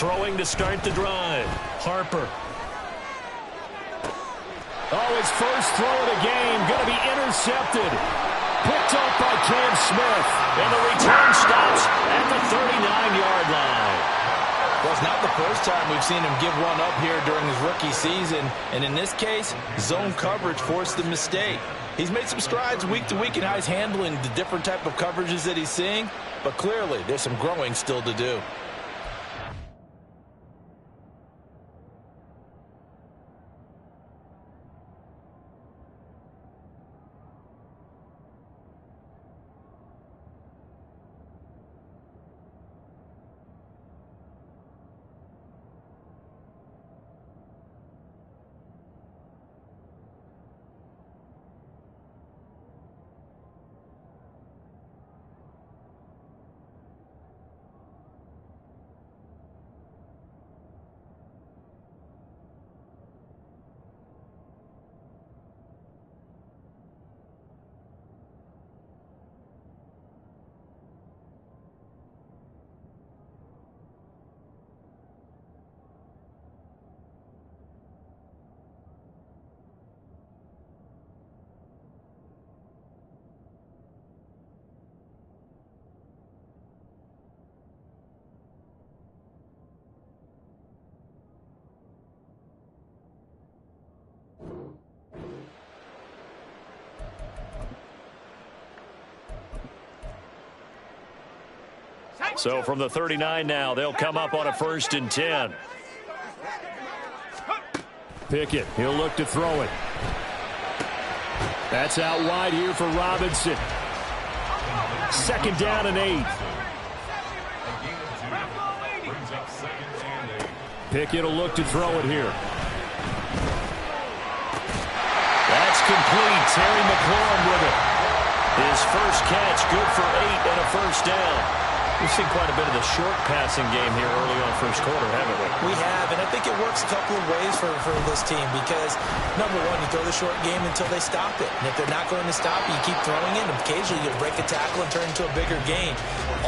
Throwing to start the drive. Harper. Oh, his first throw of the game. Going to be intercepted. Picked up by Cam Smith. And the return stops at the 39-yard line. Well, it's not the first time we've seen him give one up here during his rookie season. And in this case, zone coverage forced the mistake. He's made some strides week to week in how he's handling the different type of coverages that he's seeing. But clearly, there's some growing still to do. So from the 39 now, they'll come up on a 1st and 10. Pickett, he'll look to throw it. That's out wide here for Robinson. 2nd down and 8. Pickett will look to throw it here. That's complete. Terry McLaurin with it. His first catch, good for 8 and a 1st down. We've seen quite a bit of the short passing game here early on 1st quarter, haven't we? We have, and I think it works a couple of ways for this team because, number one, you throw the short game until they stop it. And if they're not going to stop it, you keep throwing it. And occasionally, you'll break a tackle and turn into a bigger gain.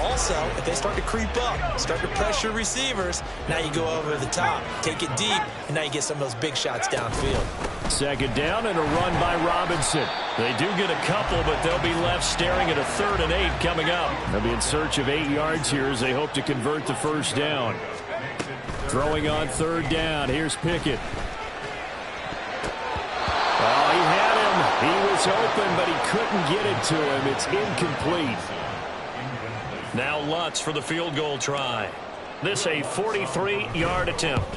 Also, if they start to creep up, start to pressure receivers, now you go over the top, take it deep, and now you get some of those big shots downfield. 2nd down and a run by Robinson. They do get a couple, but they'll be left staring at a 3rd and 8 coming up. They'll be in search of 8 yards here as they hope to convert the 1st down. Throwing on 3rd down. Here's Pickett. Oh, he had him. He was open, but he couldn't get it to him. It's incomplete. Now Lutz for the field goal try. This a 43-yard attempt.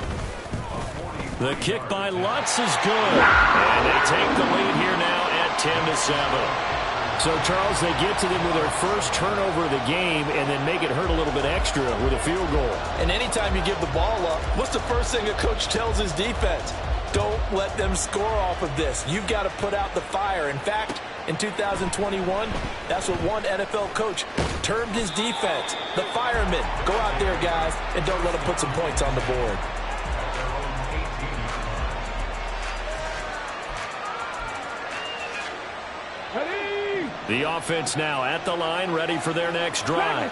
The kick by Lutz is good. And they take the lead here now at 10-7. So, Charles, they get to them with their first turnover of the game and then make it hurt a little bit extra with a field goal. And anytime you give the ball up, what's the first thing a coach tells his defense? Don't let them score off of this. You've got to put out the fire. In fact, in 2021, that's what one NFL coach termed his defense. The firemen. Go out there, guys, and don't let them put some points on the board. The offense now at the line, ready for their next drive.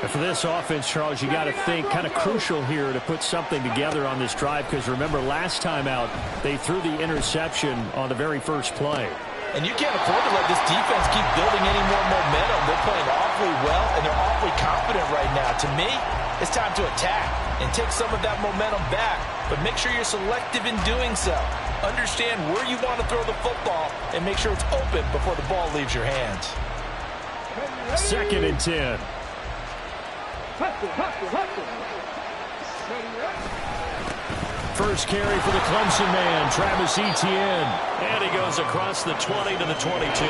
And for this offense, Charles, you got to think kind of crucial here to put something together on this drive because remember last time out they threw the interception on the very first play. And you can't afford to let this defense keep building any more momentum. They're playing awfully well, and they're awfully confident right now. To me, it's time to attack and take some of that momentum back, but make sure you're selective in doing so. Understand where you want to throw the football and make sure it's open before the ball leaves your hands. 2nd and 10. First carry for the Clemson man, Travis Etienne. And he goes across the 20 to the 22.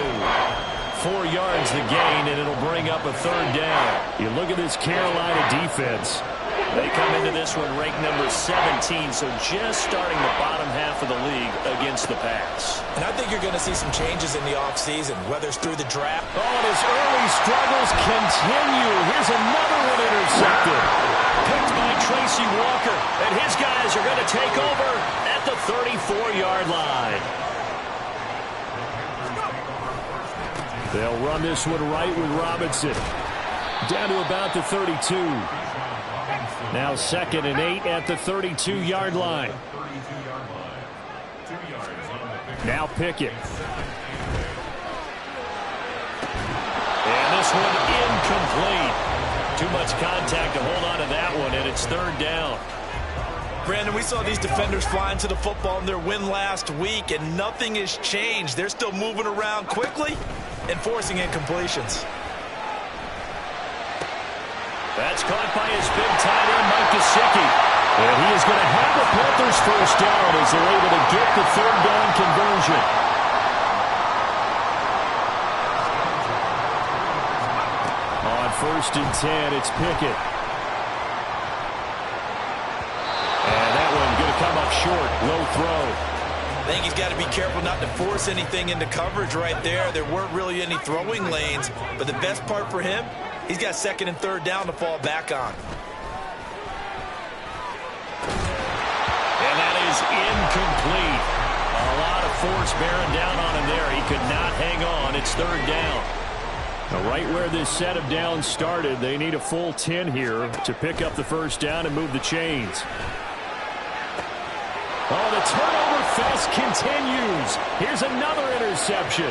4 yards the gain, and it'll bring up a 3rd down. You look at this Carolina defense. They come into this one ranked number 17, so just starting the bottom half of the league against the pass. And I think you're going to see some changes in the offseason, whether it's through the draft. Oh, and his early struggles continue. Here's another one intercepted. Picked by Tracy Walker, and his guys are going to take over at the 34-yard line. They'll run this one right with Robinson. Down to about the 32. Now 2nd and 8 at the 32-yard line. Now Pickett. And this one incomplete. Too much contact to hold on to that one, and it's 3rd down. Brandon, we saw these defenders flying to the football in their win last week, and nothing has changed. They're still moving around quickly and forcing incompletions. That's caught by his big tight end, Mike Gesicki. And he is going to have the Panthers first down as they're able to get the 3rd down conversion. On 1st and 10, it's Pickett. And that one going to come up short. Low throw. I think he's got to be careful not to force anything into coverage right there. There weren't really any throwing lanes, but the best part for him, he's got 2nd and 3rd down to fall back on. And that is incomplete. A lot of force bearing down on him there. He could not hang on. It's 3rd down. Now, right where this set of downs started, they need a full 10 here to pick up the first down and move the chains. Oh, the turnover fest continues. Here's another interception.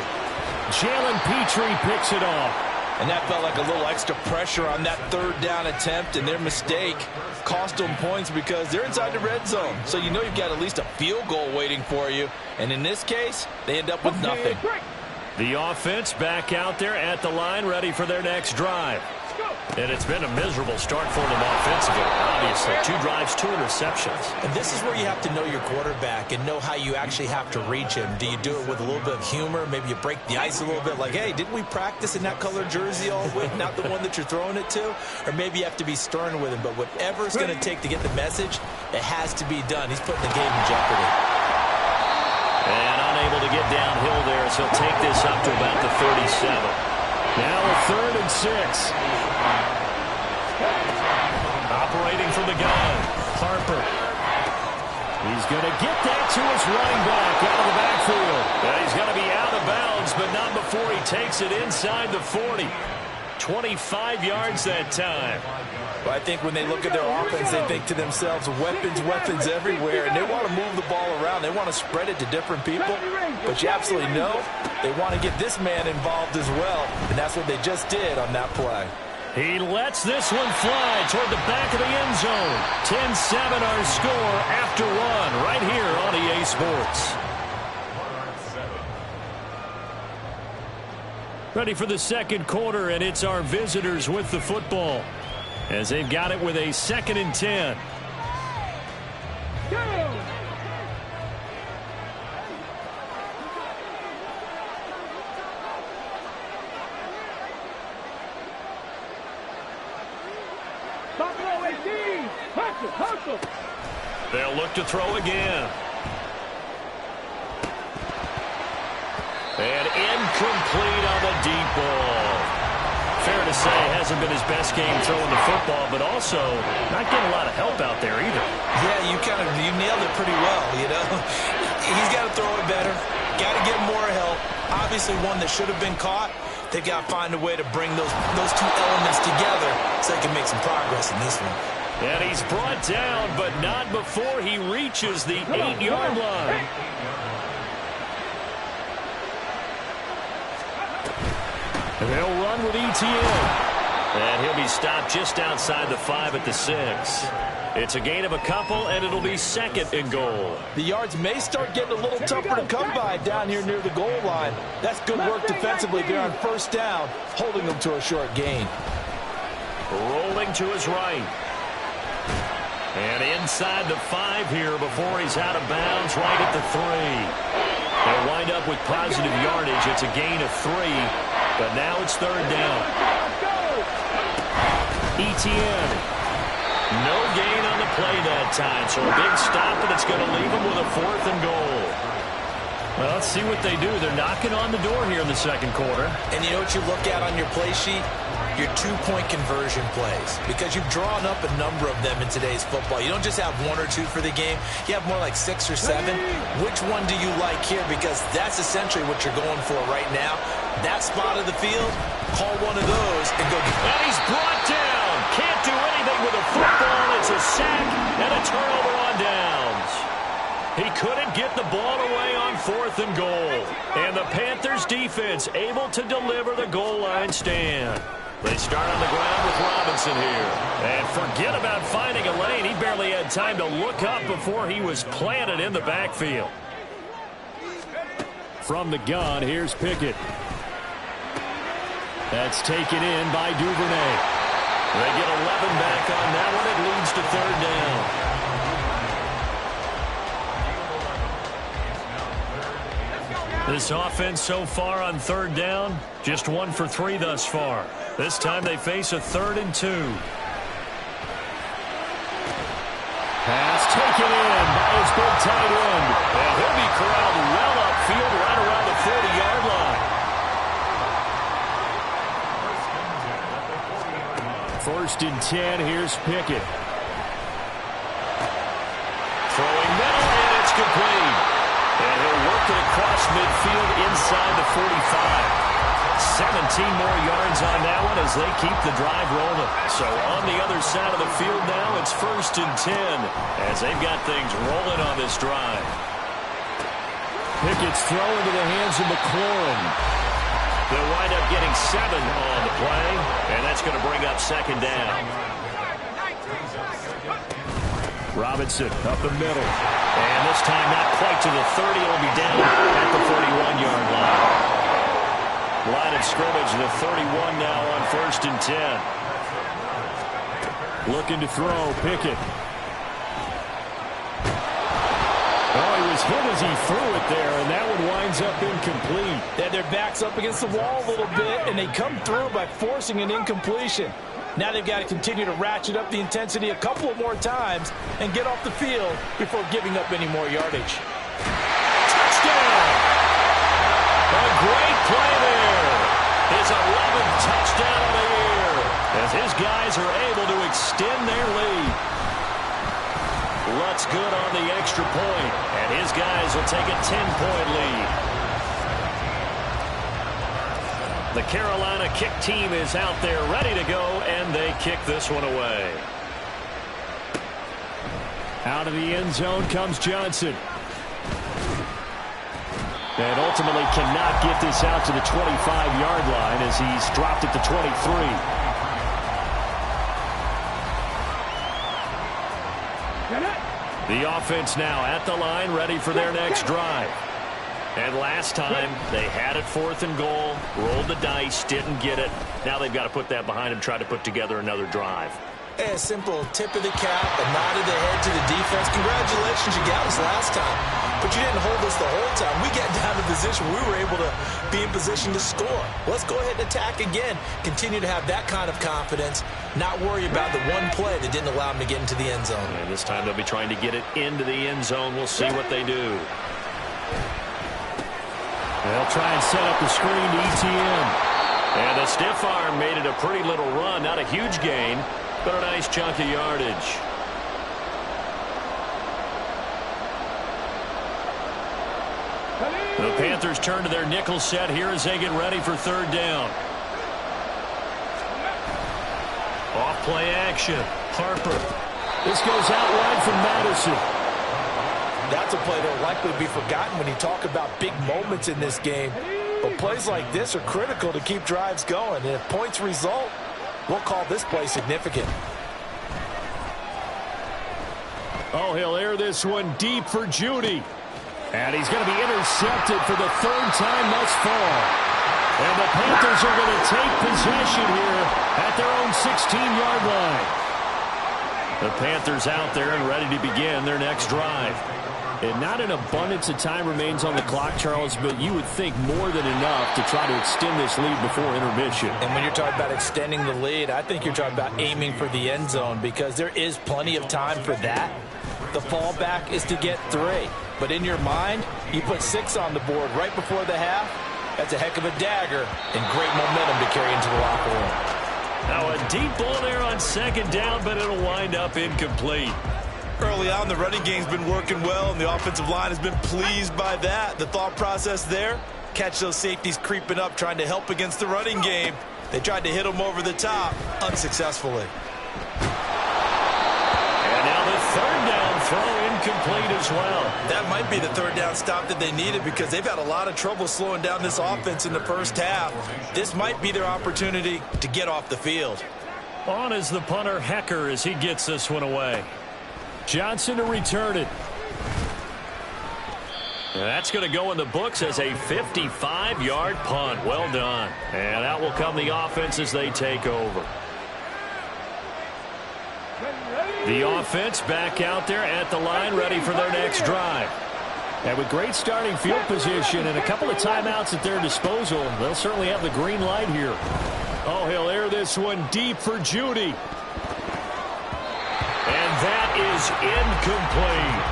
Jalen Petrie picks it off. And that felt like a little extra pressure on that 3rd down attempt, and their mistake cost them points because they're inside the red zone. So you know you've got at least a field goal waiting for you. And in this case, they end up with nothing. The offense back out there at the line, ready for their next drive. And it's been a miserable start for them offensively. Obviously, 2 drives, 2 interceptions. And this is where you have to know your quarterback and know how you actually have to reach him. Do you do it with a little bit of humor? Maybe you break the ice a little bit like, hey, didn't we practice in that colored jersey all week, not the one that you're throwing it to? Or maybe you have to be stern with him. But whatever it's going to take to get the message, it has to be done. He's putting the game in jeopardy. And unable to get downhill there, so he'll take this up to about the 37. Now a 3rd and 6. Operating from the gun, Harper. He's going to get that to his running back out of the backfield. Yeah, he's going to be out of bounds, but not before he takes it inside the 40. 25 yards that time. Well, I think when they look at their offense, they think to themselves, weapons, weapons everywhere, and they want to move the ball around. They want to spread it to different people, but you absolutely know they want to get this man involved as well, and that's what they just did on that play. He lets this one fly toward the back of the end zone. 10-7 our score after 1 right here on EA Sports. Ready for the 2nd quarter, and it's our visitors with the football as they've got it with a 2nd and 10. Go! They'll look to throw again. And incomplete on the deep ball. Fair to say, hasn't been his best game throwing the football, but also not getting a lot of help out there either. Yeah, you nailed it pretty well, you know. He's got to throw it better. Got to get more help. Obviously one that should have been caught. They've got to find a way to bring those 2 elements together so they can make some progress in this one. And he's brought down, but not before he reaches the 8-yard line. And they'll run with ETN. And he'll be stopped just outside the 5 at the 6. It's a gain of a couple, and it'll be 2nd and goal. The yards may start getting a little tougher to come by down here near the goal line. That's good work defensively there on 1st down, holding them to a short gain. Rolling to his right. And inside the 5 here before he's out of bounds right at the 3. They'll wind up with positive yardage. It's a gain of 3, but now it's 3rd down. ETN. No gain on the play that time, so a big stop, and it's going to leave him with a 4th and goal. Well, let's see what they do. They're knocking on the door here in the 2nd quarter. And you know what you look at on your play sheet? Your 2-point conversion plays, because you've drawn up a number of them in today's football. You don't just have 1 or 2 for the game. You have more like 6 or 7. Which one do you like here? Because that's essentially what you're going for right now. That spot of the field, call one of those and go. And he's brought down. Can't do anything with a football. It's a sack and a turnover on downs. He couldn't get the ball away on 4th and goal. And the Panthers defense able to deliver the goal line stand. They start on the ground with Robinson here. And forget about finding a lane. He barely had time to look up before he was planted in the backfield. From the gun, here's Pickett. That's taken in by Duvernay. They get 11 back on that one. It leads to 3rd down. This offense so far on 3rd down, just 1 for 3 thus far. This time they face a 3rd and 2. Pass taken in by his big tight end. And he'll be corralled well upfield right around the 40-yard line. 1st and 10, here's Pickett. Throwing middle, and it's complete. And he'll work it across midfield inside the 45. 17 more yards on that one as they keep the drive rolling. So on the other side of the field now, it's 1st and 10 as they've got things rolling on this drive. Pickett's throw into the hands of McLaurin. They'll wind up getting 7 on the play, and that's going to bring up 2nd down. Robinson up the middle. And this time not quite to the 30. It'll be down at the 31-yard line. Line of scrimmage, the 31 now on 1st and 10. Looking to throw, Pickett. Oh, he was hit as he threw it there, and that one winds up incomplete. They had their backs up against the wall a little bit, and they come through by forcing an incompletion. Now they've got to continue to ratchet up the intensity a couple of more times and get off the field before giving up any more yardage. Touchdown! A great play there. His 11th touchdown of the year as his guys are able to extend their lead. Lutz good on the extra point, and his guys will take a 10-point lead. The Carolina kick team is out there ready to go, and they kick this one away. Out of the end zone comes Johnson. And ultimately cannot get this out to the 25-yard line as he's dropped it to 23. The offense now at the line, ready for their next drive. And last time, they had it 4th and goal, rolled the dice, didn't get it. Now they've got to put that behind them, try to put together another drive. A simple tip of the cap, a nod of the head to the defense. Congratulations, you got us last time. But you didn't hold us the whole time. We got down to position. We were able to be in position to score. Let's go ahead and attack again. Continue to have that kind of confidence. Not worry about the one play that didn't allow them to get into the end zone. And this time they'll be trying to get it into the end zone. We'll see what they do. They'll try and set up the screen to ETN. And the stiff arm made it a pretty little run. Not a huge gain, but a nice chunk of yardage. The Panthers turn to their nickel set here as they get ready for 3rd down. Off play action. Harper. This goes out wide from Madison. That's a play that will likely be forgotten when you talk about big moments in this game. But plays like this are critical to keep drives going. And if points result, we'll call this play significant. Oh, he'll air this one deep for Judy. And he's going to be intercepted for the 3rd time thus far. And the Panthers are going to take possession here at their own 16-yard line. The Panthers out there and ready to begin their next drive. And not an abundance of time remains on the clock, Charles, but you would think more than enough to try to extend this lead before intermission. And when you're talking about extending the lead, I think you're talking about aiming for the end zone because there is plenty of time for that. The fallback is to get 3. But in your mind, you put 6 on the board right before the half. That's a heck of a dagger and great momentum to carry into the locker room. Now a deep ball there on 2nd down, but it'll wind up incomplete. Early on, the running game's been working well, and the offensive line has been pleased by that. The thought process there, catch those safeties creeping up, trying to help against the running game. They tried to hit them over the top, unsuccessfully. And third down throw incomplete as well. That might be the third down stop that they needed because they've had a lot of trouble slowing down this offense in the first half. This might be their opportunity to get off the field. On is the punter, Hecker, as he gets this one away. Johnson to return it. And that's going to go in the books as a 55-yard punt. Well done. And out will come the offense as they take over. The offense back out there at the line, ready for their next drive. And with great starting field position and a couple of timeouts at their disposal, they'll certainly have the green light here. Oh, he'll air this one deep for Judy. And that is incomplete.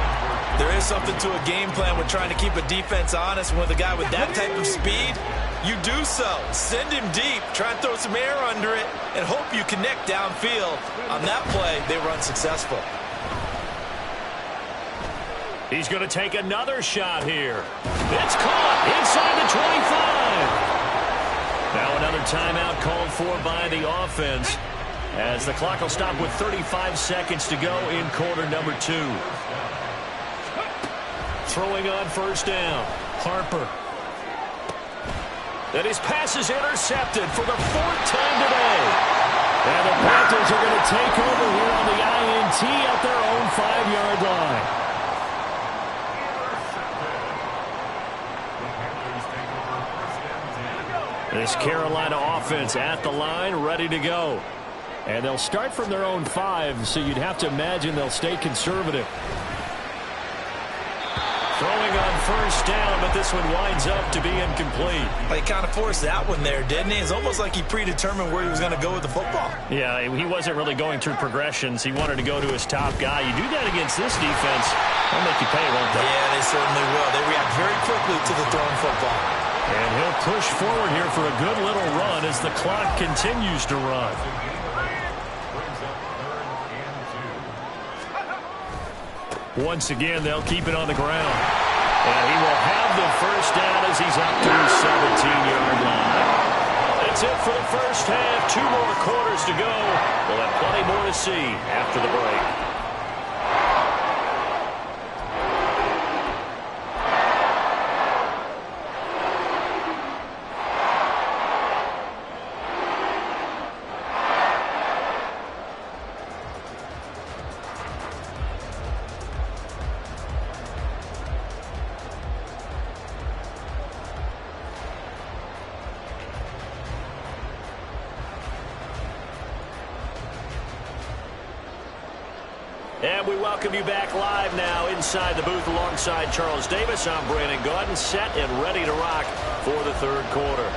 There is something to a game plan with trying to keep a defense honest. With a guy with that type of speed, you do so. Send him deep. Try and throw some air under it and hope you connect downfield. On that play, they were unsuccessful. He's going to take another shot here. It's caught inside the 25. Now another timeout called for by the offense as the clock will stop with 35 seconds to go in quarter number 2. Throwing on first down, Harper. And his pass is intercepted for the 4th time today. And the Panthers are going to take over here on the INT at their own 5-yard line. This Carolina offense at the line, ready to go. And they'll start from their own 5, so you'd have to imagine they'll stay conservative. Throwing on first down, but this one winds up to be incomplete. He kind of forced that one there, didn't he? It's almost like he predetermined where he was going to go with the football. Yeah, he wasn't really going through progressions. He wanted to go to his top guy. You do that against this defense, they'll make you pay, won't they? Yeah, they certainly will. They react very quickly to the thrown football. And he'll push forward here for a good little run as the clock continues to run. Once again, they'll keep it on the ground. And he will have the first down as he's up to his 17-yard line. That's it for the first half. 2 more quarters to go. We'll have plenty more to see after the break. And we welcome you back live now inside the booth alongside Charles Davis. I'm Brandon Gaudin, set and ready to rock for the third quarter.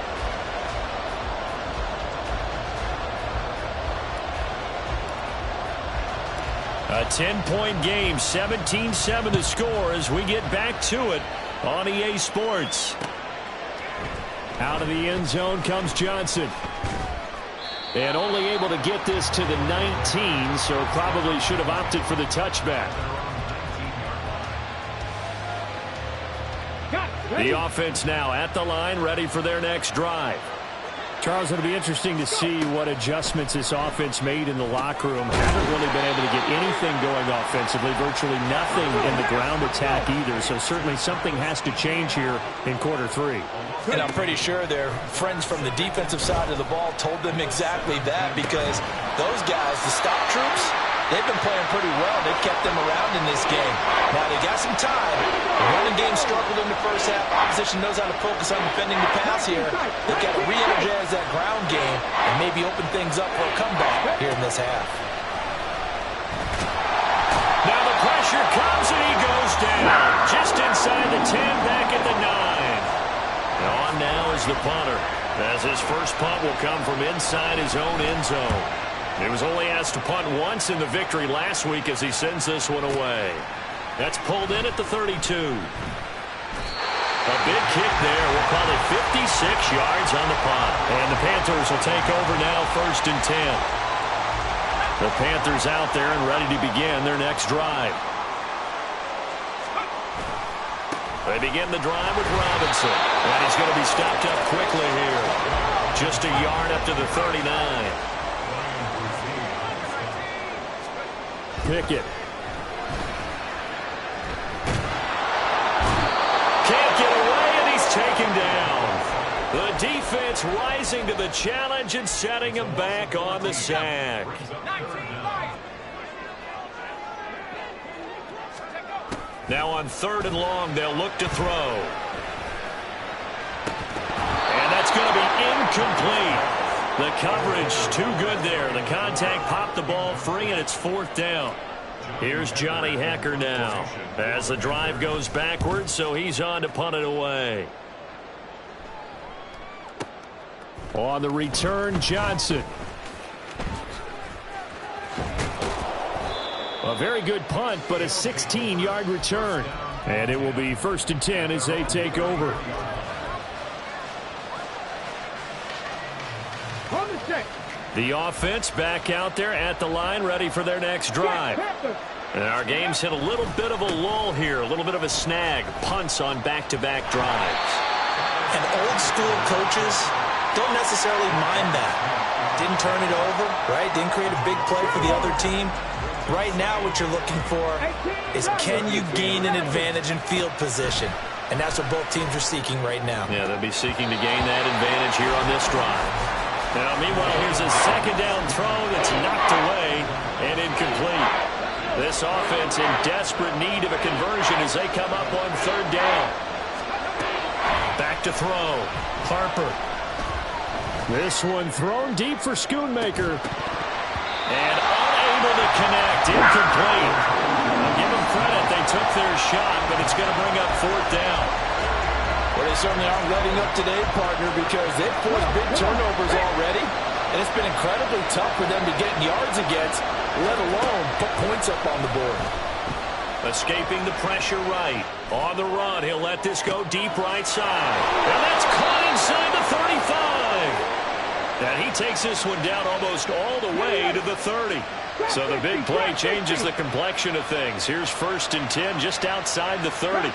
A 10-point game, 17-7 to score as we get back to it on EA Sports. Out of the end zone comes Johnson. And only able to get this to the 19, so probably should have opted for the touchback. The offense now at the line, ready for their next drive. Charles, it'll be interesting to see what adjustments this offense made in the locker room. Haven't really been able to get anything going offensively, virtually nothing in the ground attack either, so certainly something has to change here in quarter 3. And I'm pretty sure their friends from the defensive side of the ball told them exactly that, because those guys, the stop troops, they've been playing pretty well. They've kept them around in this game. Now, they got some time. The running game struggled in the first half. Opposition knows how to focus on defending the pass here. They've got to re-energize that ground game and maybe open things up for a comeback here in this half. Now the pressure comes and he goes down. Just inside the 10, back at the 9. On now is the punter, as his first punt will come from inside his own end zone. He was only asked to punt once in the victory last week as he sends this one away. That's pulled in at the 32. A big kick there. We'll call it 56 yards on the punt. And the Panthers will take over now, 1st and 10. The Panthers out there and ready to begin their next drive. They begin the drive with Robinson. And he's going to be stopped up quickly here. Just a yard up to the 39. Pickett. taken down. The defense rising to the challenge and setting him back on the sack. Now on 3rd and long, they'll look to throw. And that's going to be incomplete. The coverage too good there. The contact popped the ball free, and it's 4th down. Here's Johnny Hecker now as the drive goes backwards, so he's on to punt it away. On the return, Johnson. A very good punt, but a 16-yard return. And it will be 1st and 10 as they take over. The offense back out there at the line, ready for their next drive. And our game's hit a little bit of a lull here, a little bit of a snag. Punts on back-to-back drives. And old-school coaches don't necessarily mind that. Didn't turn it over, right? Didn't create a big play for the other team. Right now what you're looking for is can you gain an advantage in field position? And that's what both teams are seeking right now. Yeah, they'll be seeking to gain that advantage here on this drive. Now, meanwhile, here's a 2nd down throw that's knocked away and incomplete. This offense in desperate need of a conversion as they come up on 3rd down. Back to throw. Harper. This one thrown deep for Schoonmaker. And unable to connect. Incomplete. I'll give them credit. They took their shot, but it's going to bring up 4th down. Well, they certainly aren't letting up today, partner, because they've forced big turnovers already, and it's been incredibly tough for them to get yards against, let alone put points up on the board. Escaping the pressure right. On the run, he'll let this go deep right side. And that's caught inside the 35. And he takes this one down almost all the way to the 30. So the big play changes the complexion of things. Here's 1st and 10 just outside the 30.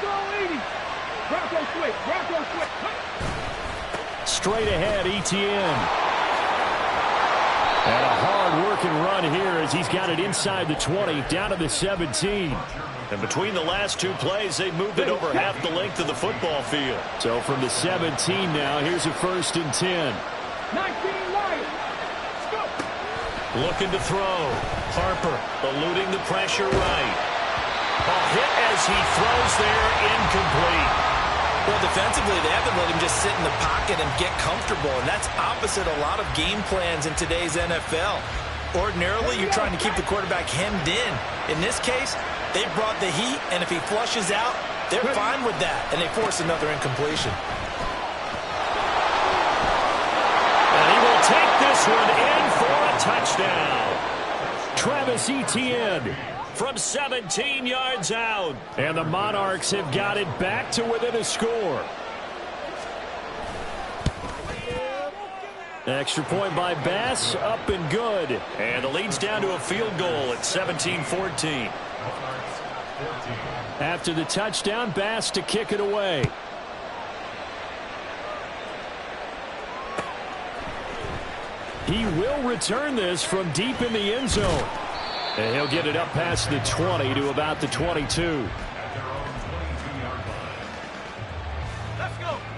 Straight ahead, Etienne. And a hard-working run here as he's got it inside the 20, down to the 17. And between the last 2 plays, they've moved it over half the length of the football field. So from the 17 now, here's a 1st and 10. Looking to throw. Harper eluding the pressure right. A hit as he throws there, incomplete. Well, defensively, they haven't let him just sit in the pocket and get comfortable, and that's opposite a lot of game plans in today's NFL. Ordinarily, you're trying to keep the quarterback hemmed in. In this case, they brought the heat, and if he flushes out, they're fine with that, and they force another incompletion. And he will take this one in for a touchdown. Travis Etienne from 17 yards out. And the Monarchs have got it back to within a score. Extra point by Bass, up and good. And the lead's down to a field goal at 17-14. After the touchdown, Bass to kick it away. He will return this from deep in the end zone. And he'll get it up past the 20 to about the 22.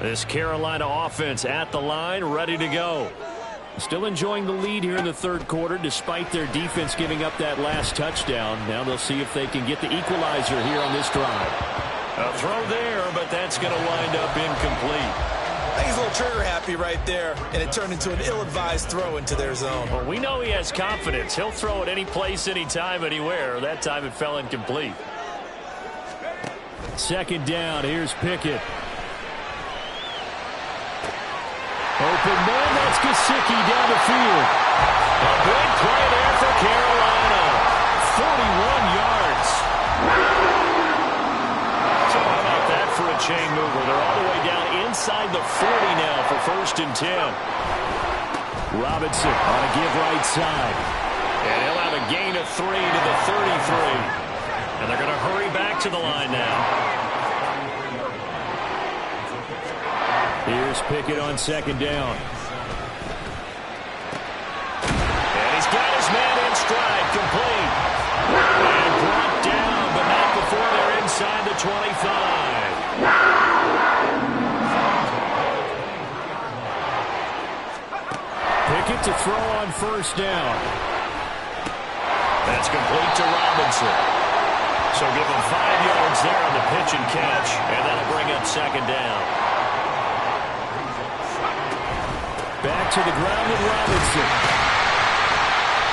This Carolina offense at the line, ready to go. Still enjoying the lead here in the 3rd quarter, despite their defense giving up that last touchdown. Now they'll see if they can get the equalizer here on this drive. A throw there, but that's going to wind up incomplete. I think he's a little trigger-happy right there, and it turned into an ill-advised throw into their zone. Well, we know he has confidence. He'll throw it any place, anytime, anywhere. That time it fell incomplete. 2nd down. Here's Pickett. Open man. That's Gesicki down the field. A big play there for Carolina. 41 yards. So how about that for a chain mover? They're all the way down inside the 40 now for 1st and 10. Robinson on a give right side. And he'll have a gain of 3 to the 33. And they're going to hurry back to the line now. Here's Pickett on 2nd down. And he's got his man in stride, complete. And brought down, but not before they're inside the 25. to throw on first down. That's complete to Robinson. So give him 5 yards there on the pitch and catch, and that'll bring up second down. Back to the ground with Robinson.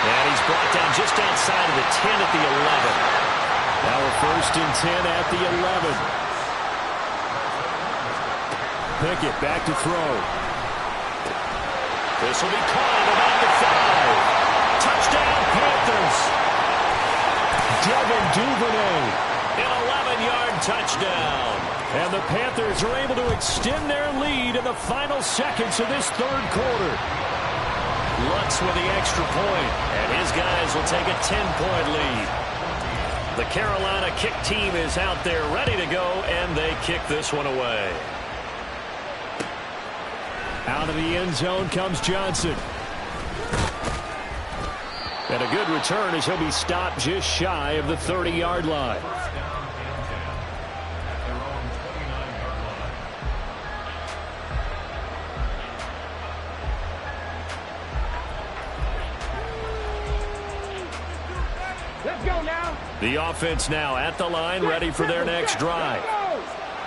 And he's brought down just outside of the 10 at the 11. Now a 1st and 10 at the 11. Pickett back to throw. This will be caught at about the 5. Touchdown, Panthers. Devin Duvernay. An 11-yard touchdown. And the Panthers are able to extend their lead in the final seconds of this third quarter. Lutz with the extra point, and his guys will take a 10-point lead. The Carolina kick team is out there ready to go, and they kick this one away. Out of the end zone comes Johnson. And a good return as he'll be stopped just shy of the 30-yard line. Let's go now. The offense now at the line, ready for their next drive.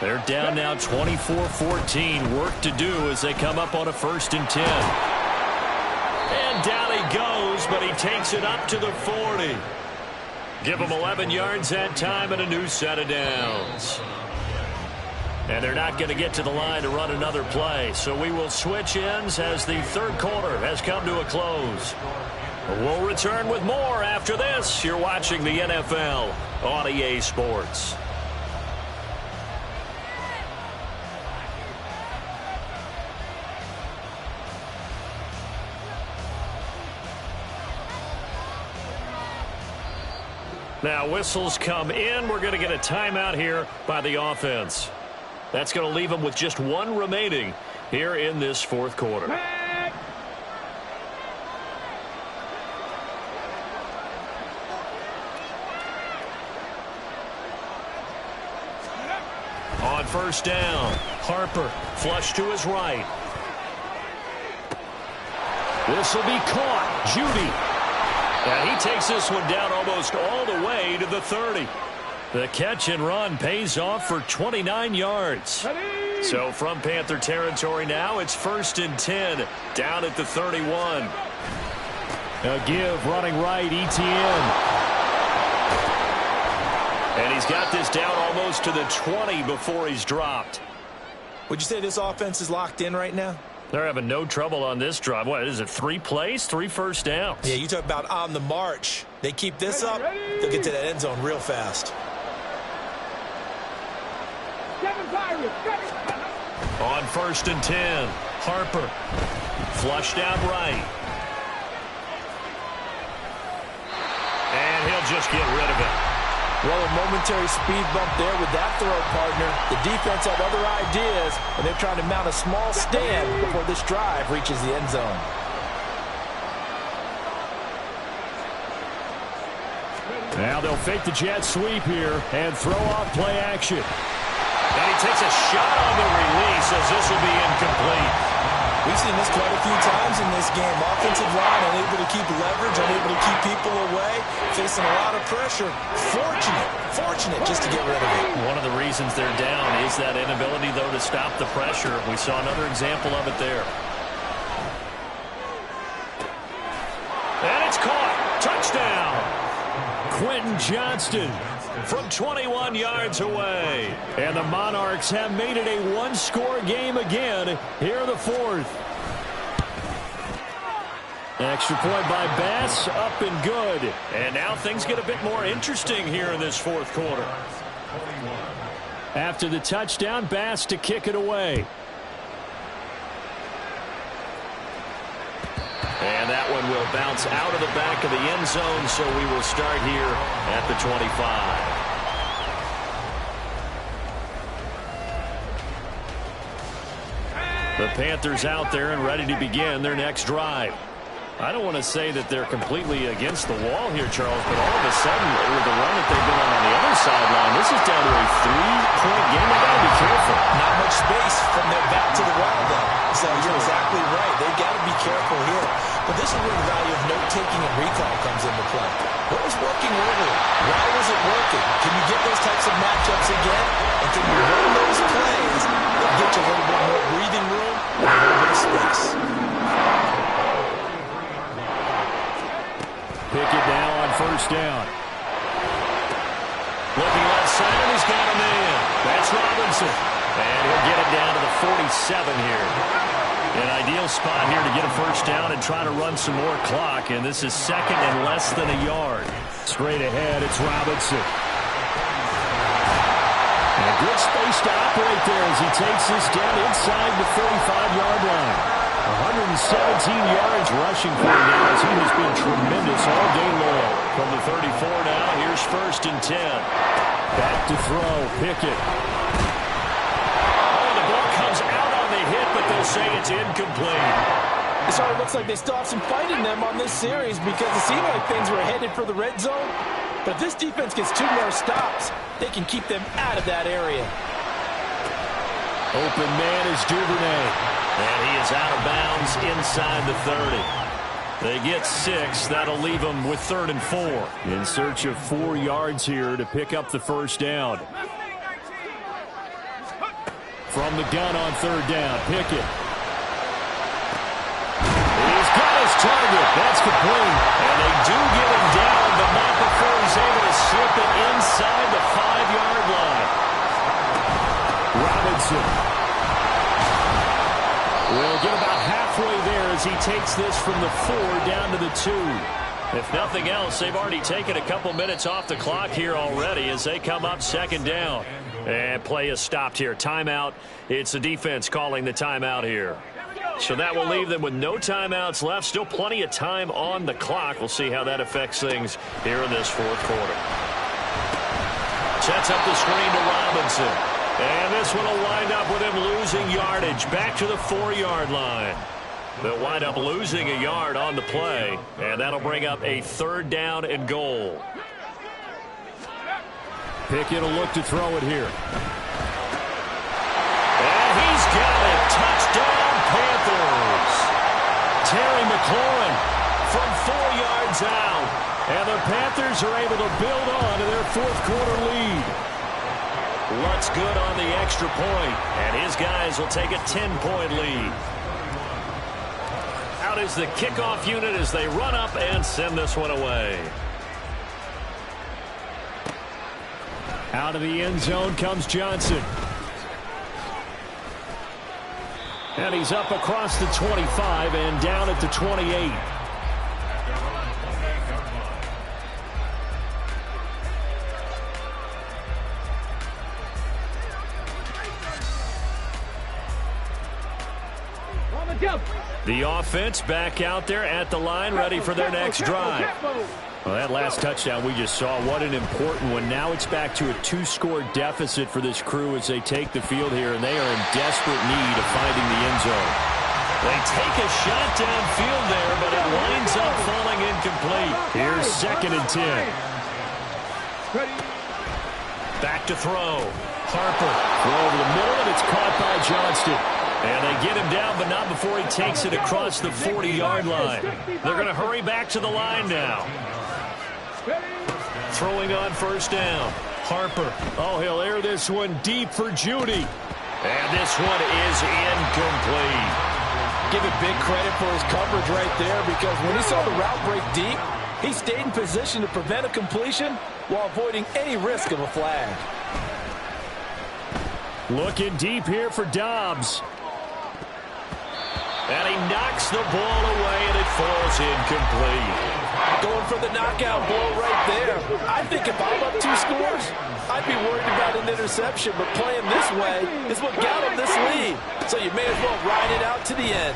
They're down now 24-14. Work to do as they come up on a 1st and 10. And down he goes, but he takes it up to the 40. Give him 11 yards that time and a new set of downs. And they're not going to get to the line to run another play. So we will switch ends as the third quarter has come to a close. We'll return with more after this. You're watching the NFL on EA Sports. Now whistles come in. We're going to get a timeout here by the offense. That's going to leave them with just one remaining here in this fourth quarter. On first down, Harper flush to his right. This will be caught. Judy. And he takes this one down almost all the way to the 30. The catch and run pays off for 29 yards. So from Panther territory now, it's 1st and 10 down at the 31. A give running right, ETN. And he's got this down almost to the 20 before he's dropped. Would you say this offense is locked in right now? They're having no trouble on this drive. What is it, 3 plays, 3 first downs? Yeah, you talk about on the march. They keep this up, they'll get to that end zone real fast. On 1st and 10, Harper flushed out right. And he'll just get rid of it. Well, a momentary speed bump there with that throw, partner. The defense had other ideas, and they're trying to mount a small stand before this drive reaches the end zone. Now they'll fake the jet sweep here and throw off play action. And he takes a shot on the release as this will be incomplete. We've seen this quite a few times in this game. Offensive line unable to keep leverage, unable to keep people away, facing a lot of pressure. Fortunate just to get rid of it. One of the reasons they're down is that inability, though, to stop the pressure. We saw another example of it there. And it's caught. Touchdown. Quentin Johnston from 21 yards away. And the Monarchs have made it a one-score game again here in the fourth. Extra point by Bass, up and good. And now things get a bit more interesting here in this fourth quarter. After the touchdown, Bass to kick it away. And that one will bounce out of the back of the end zone, so we will start here at the 25. The Panthers out there and ready to begin their next drive. I don't want to say that they're completely against the wall here, Charles, but all of a sudden, with the run that they've been on the other sideline, this is down to a 3-point game. They've got to be careful. Not much space from their back to the wall, though. So you're exactly right. They've got to be careful here. But this is where the value of note-taking and recall comes into play. What was working earlier? Why was it working? Can you get those types of matchups again? And can you run those plays that get you a little bit more breathing room and a little bit of space? Pickett now on first down. Looking left side, and he's got a man. That's Robinson. And he'll get it down to the 47 here. An ideal spot here to get a first down and try to run some more clock. And this is second and less than a yard. Straight ahead, it's Robinson. And a good space to operate there as he takes this down inside the 45-yard line. 117 yards rushing for him now as he has been tremendous all day long. From the 34 now, here's first and 10. Back to throw, Pickett. Oh, the ball comes out on the hit, but they'll say it's incomplete. It sort of looks like they still have some fight in them on this series because it seemed like things were headed for the red zone. But this defense gets 2 more stops. They can keep them out of that area. Open man is Duvernay. And he is out of bounds inside the 30. They get 6. That'll leave them with 3rd and 4. In search of 4 yards here to pick up the first down. From the gun on 3rd down, Pickett. He's got his target. That's complete. And they do get him down, but not before he's able to slip it inside the 5-yard line. Robinson. We'll get about halfway there as he takes this from the 4 down to the 2. If nothing else, they've already taken a couple minutes off the clock here already as they come up 2nd down. And play is stopped here. Timeout. It's the defense calling the timeout here. So that will leave them with no timeouts left. Still plenty of time on the clock. We'll see how that affects things here in this 4th quarter. Sets up the screen to Robinson. And this one will wind up with him losing yardage back to the 4-yard line. They'll wind up losing a yard on the play, and that'll bring up a 3rd down and goal. Pickett will look to throw it here. And he's got it. Touchdown, Panthers. Terry McLaurin From 4 yards out. And the Panthers are able to build on to their 4th quarter lead. Lutz good on the extra point, and his guys will take a 10-point lead. Out is the kickoff unit as they run up and send this one away. Out of the end zone comes Johnson. And he's up across the 25 and down at the 28. The offense back out there at the line, ready for their next drive. Well, that last touchdown we just saw, what an important one. Now it's back to a 2-score deficit for this crew as they take the field here, and they are in desperate need of finding the end zone. They take a shot downfield there, but it winds up falling incomplete. Here's 2nd and 10. Back to throw. Harper. Throw over the middle, and it's caught by Johnston. And they get him down, but not before he takes it across the 40-yard line. They're going to hurry back to the line now. Throwing on first down. Harper. Oh, he'll air this one deep for Judy. And this one is incomplete. Give it big credit for his coverage right there because when he saw the route break deep, he stayed in position to prevent a completion while avoiding any risk of a flag. Looking deep here for Dobbs. And he knocks the ball away, and it falls incomplete. Going for the knockout blow right there. I think if I'm up 2 scores, I'd be worried about an interception, but playing this way is what got him this lead. So you may as well ride it out to the end.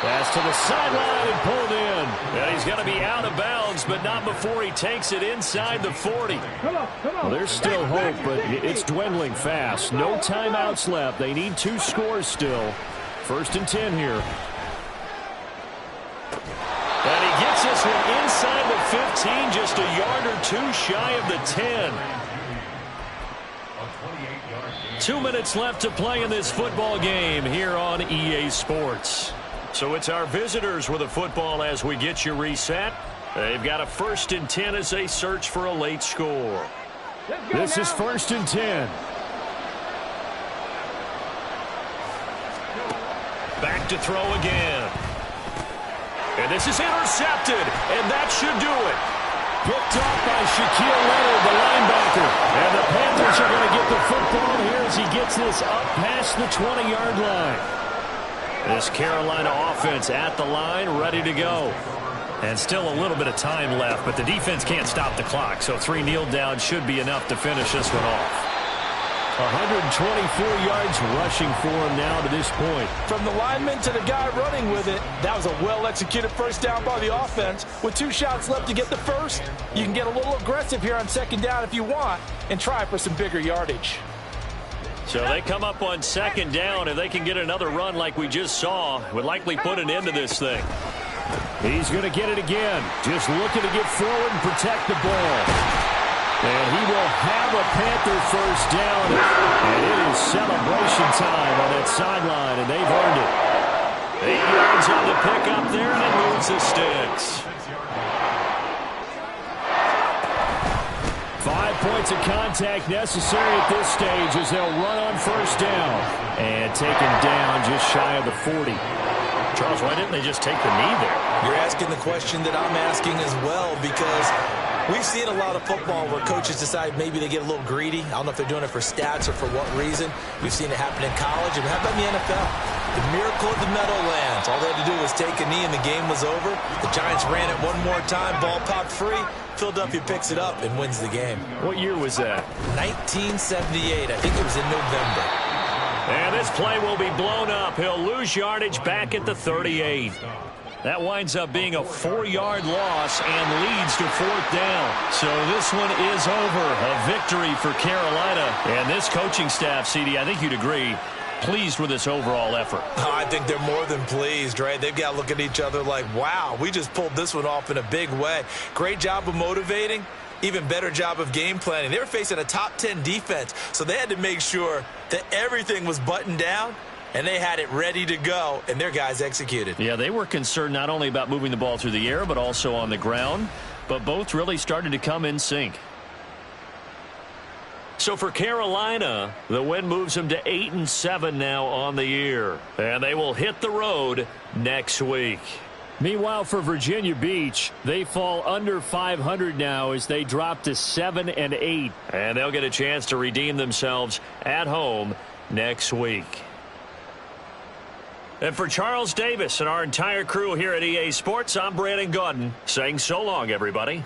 Pass to the sideline and pulled in. And he's going to be out of bounds, but not before he takes it inside the 40. Well, there's still hope, but it's dwindling fast. No timeouts left. They need 2 scores still. 1st and 10 here. this one inside the 15, just a yard or two shy of the 10. 2 minutes left to play in this football game here on EA Sports. So it's our visitors with a football as we get you reset. They've got a 1st and 10 as they search for a late score. This is 1st and 10. Back to throw again. And this is intercepted, and that should do it. Picked up by Shaquille Leonard, the linebacker. And the Panthers are going to get the football here as he gets this up past the 20-yard line. This Carolina offense at the line, ready to go. And still a little bit of time left, but the defense can't stop the clock, so 3 kneel downs should be enough to finish this one off. 124 yards rushing for him now to this point. From the lineman to the guy running with it, that was a well-executed first down by the offense. With 2 shots left to get the first, you can get a little aggressive here on 2nd down if you want and try for some bigger yardage. So they come up on 2nd down. If they can get another run like we just saw, would likely put an end to this thing. He's going to get it again. Just looking to get forward and protect the ball. And he will have a Panther first down. And it is celebration time on that sideline, and they've earned it. 8 yards on the pickup there, and it moves the sticks. 5 points of contact necessary at this stage as they'll run on first down. And taken down just shy of the 40. Charles, why didn't they just take the knee there? You're asking the question that I'm asking as well, because we've seen a lot of football where coaches decide maybe they get a little greedy. I don't know if they're doing it for stats or for what reason. We've seen it happen in college. And how about in the NFL? The miracle of the Meadowlands. All they had to do was take a knee and the game was over. The Giants ran it one more time. Ball popped free. Philadelphia picks it up and wins the game. What year was that? 1978. I think it was in November. And this play will be blown up. He'll lose yardage back at the 38. That winds up being a 4-yard loss and leads to 4th down. So this one is over. A victory for Carolina. And this coaching staff, CD, I think you'd agree, pleased with this overall effort. I think they're more than pleased, right? They've got to look at each other like, wow, we just pulled this one off in a big way. Great job of motivating. Even better job of game planning. They were facing a top 10 defense, so they had to make sure that everything was buttoned down, and they had it ready to go, and their guys executed. Yeah, they were concerned not only about moving the ball through the air, but also on the ground, but both really started to come in sync. So for Carolina, the win moves them to 8-7 now on the year, and they will hit the road next week. Meanwhile, for Virginia Beach, they fall under 500 now as they drop to 7-8. And they'll get a chance to redeem themselves at home next week. And for Charles Davis and our entire crew here at EA Sports, I'm Brandon Gaudin saying so long, everybody.